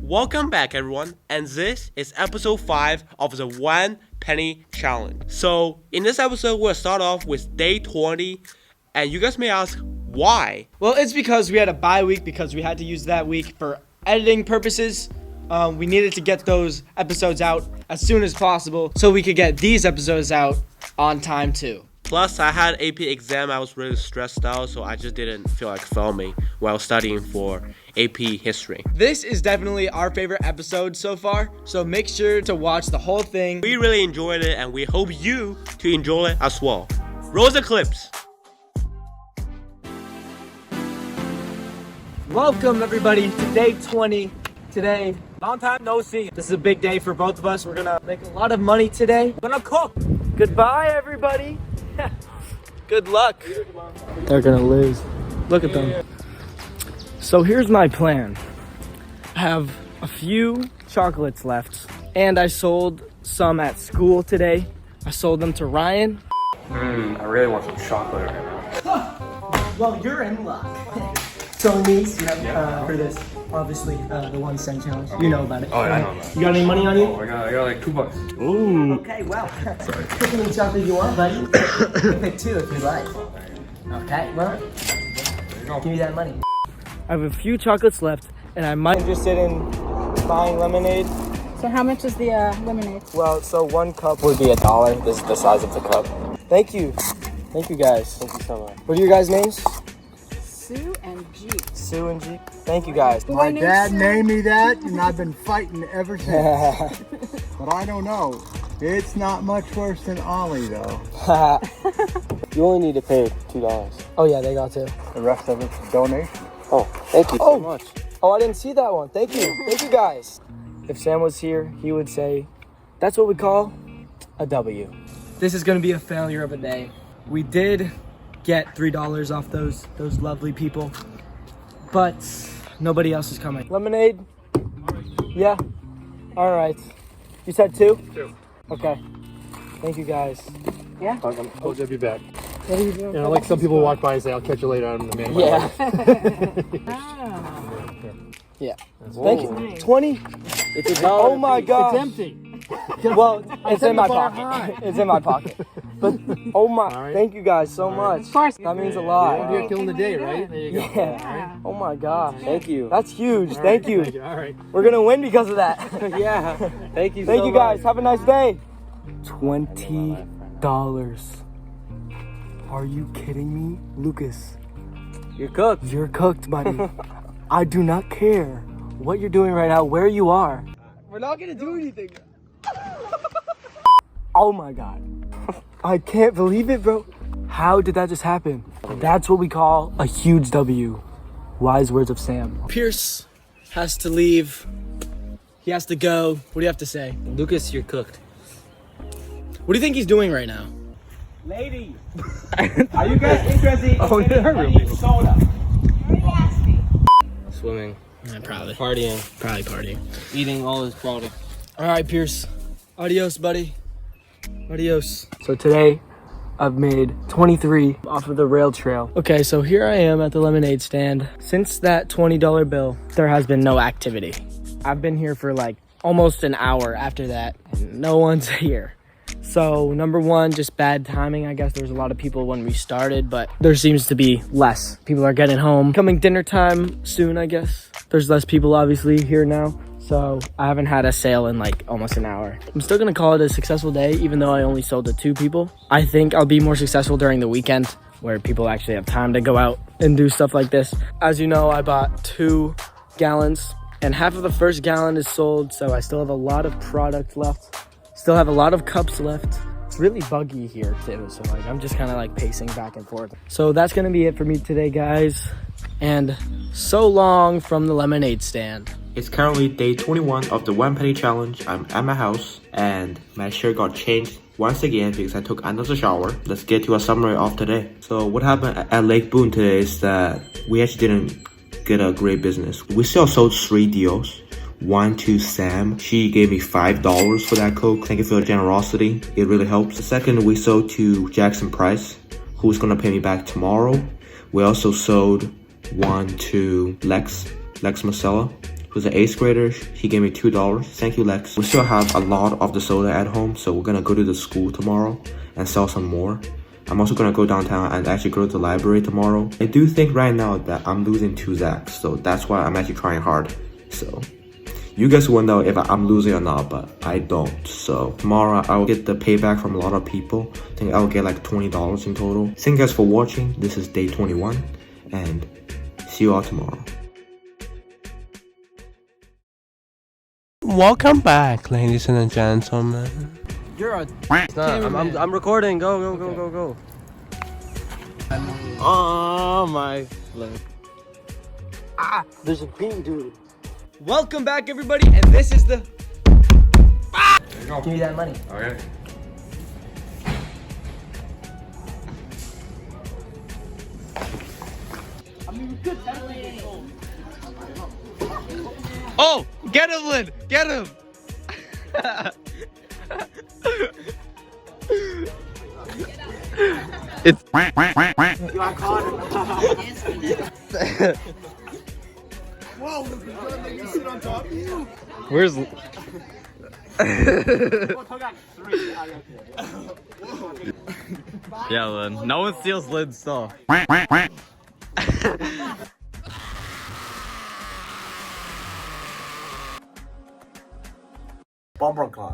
Welcome back everyone, and this is episode 5 of the 1 penny challenge. So in this episode we'll start off with day 20, and you guys may ask why. Well, it's because we had a bye week because we had to use that week for editing purposes. We needed to get those episodes out as soon as possible so we could get these episodes out on time too. Plus I had AP exam, I was really stressed out, so I just didn't feel like filming while studying for AP history. This is definitely our favorite episode so far, so make sure to watch the whole thing. We really enjoyed it and we hope you to enjoy it as well. Roll the clips. Welcome everybody to day 20. Today, long time no see. This is a big day for both of us. We're gonna make a lot of money today. We're gonna cook. Goodbye everybody. Good luck. They're gonna lose. Look at them. So here's my plan. I have a few chocolates left, and I sold some at school today. I sold them to Ryan. I really want some chocolate right now. Well, you're in luck. So niece, you have for this, obviously, the 1 cent challenge. You know about it. Oh, yeah, I know about it. You got any money on you? Oh, I got like $2. Ooh. Okay, well. Pick any chocolate you want, buddy. You can pick 2 if you like. Okay, well, give me that money. I have a few chocolates left, and I might be interested in buying lemonade. So how much is the lemonade? Well, so 1 cup would be $1. This is the size of the cup. Thank you. Thank you, guys. Thank you so much. What are your guys' names? Sue and G. Sue and G. Thank you, guys. My dad named me that, and I've been fighting ever since. But I don't know. It's not much worse than Ollie, though. You only need to pay $2. Oh, yeah, they got to. The rest of it's a donation. Oh, thank you so much. Oh, I didn't see that one. Thank you. Thank you, guys. If Sam was here, he would say, that's what we call a W. This is going to be a failure of a day. We did get $3 off those lovely people, but nobody else is coming. Lemonade? Yeah? All right. You said 2? 2. Okay. Thank you, guys. Yeah? I'll be back. What are you doing? You know, like some people walk by and say, I'll catch you later on the main Yeah. Yeah. Thank you. Nice. 20? It's Oh my God. It's empty. Well, it's in my bar pocket. It's in my pocket. But oh my, right. thank you guys so much. Of course. That means a You're lot. here killing the day, right? There you go. Yeah. Oh my gosh. Thank you. That's huge. All right, Thank you. All right. We're gonna win because of that. Yeah. Thank you Thank you guys. Have a nice day. $20. Are you kidding me, Lucas? You're cooked. You're cooked, buddy. I do not care what you're doing right now, where you are. We're not gonna do anything. Oh my God. I can't believe it, bro. How did that just happen? That's what we call a huge W. Wise words of Sam. Pierce has to leave. He has to go. What do you have to say? Lucas, you're cooked. What do you think he's doing right now? Ladies, are you guys interested Oh, in yeah, any soda? Swimming. Yeah, probably. Partying. Probably partying. Eating all this product. All right, Pierce. Adios, buddy. Adios. So today, I've made 23 off of the rail trail. Okay, so here I am at the lemonade stand. Since that $20 bill, there has been no activity. I've been here for like almost an hour after that, and no one's here. So number 1, just bad timing. I guess there's a lot of people when we started, but there seems to be less. People are getting home. Coming dinner time soon, I guess. There's less people obviously here now. So I haven't had a sale in like almost an hour. I'm still gonna call it a successful day, even though I only sold to 2 people. I think I'll be more successful during the weekend where people actually have time to go out and do stuff like this. As you know, I bought 2 gallons and half of the first gallon is sold. So I still have a lot of product left. Still have a lot of cups left. It's really buggy here too. So like I'm just kind of like pacing back and forth. So that's gonna be it for me today, guys. And so long from the lemonade stand. It's currently day 21 of the 1 penny challenge. I'm at my house and my shirt got changed once again because I took another shower. Let's get to a summary of today. So what happened at Lake Boone today is that we actually didn't get a great business. We still sold 3 deals. 1 to Sam. She gave me $5 for that Coke. Thank you for your generosity. It really helps. The second we sold to Jackson Price, who's gonna pay me back tomorrow. We also sold 1 to Lex Marcella, who's an 8th grader. He gave me $2. Thank you, Lex. We still have a lot of the soda at home, so we're gonna go to the school tomorrow and sell some more. I'm also gonna go downtown and actually go to the library tomorrow. I do think right now that I'm losing 2 Zacks, so that's why I'm actually trying hard. So you guys will know if I'm losing or not, but I don't. So tomorrow I'll get the payback from a lot of people. I think I'll get like $20 in total. Thank you guys for watching. This is day 21, and see you all tomorrow. Welcome back, ladies and gentlemen. You're a I'm recording. Go. Oh my leg. There's a bean, dude. Welcome back, everybody, and this is the. Give me that money. Okay. Oh, get him, Lynn! Get him! It's. Where's? Yeah, Lynn. No one steals Lynn's stuff. Bumper car.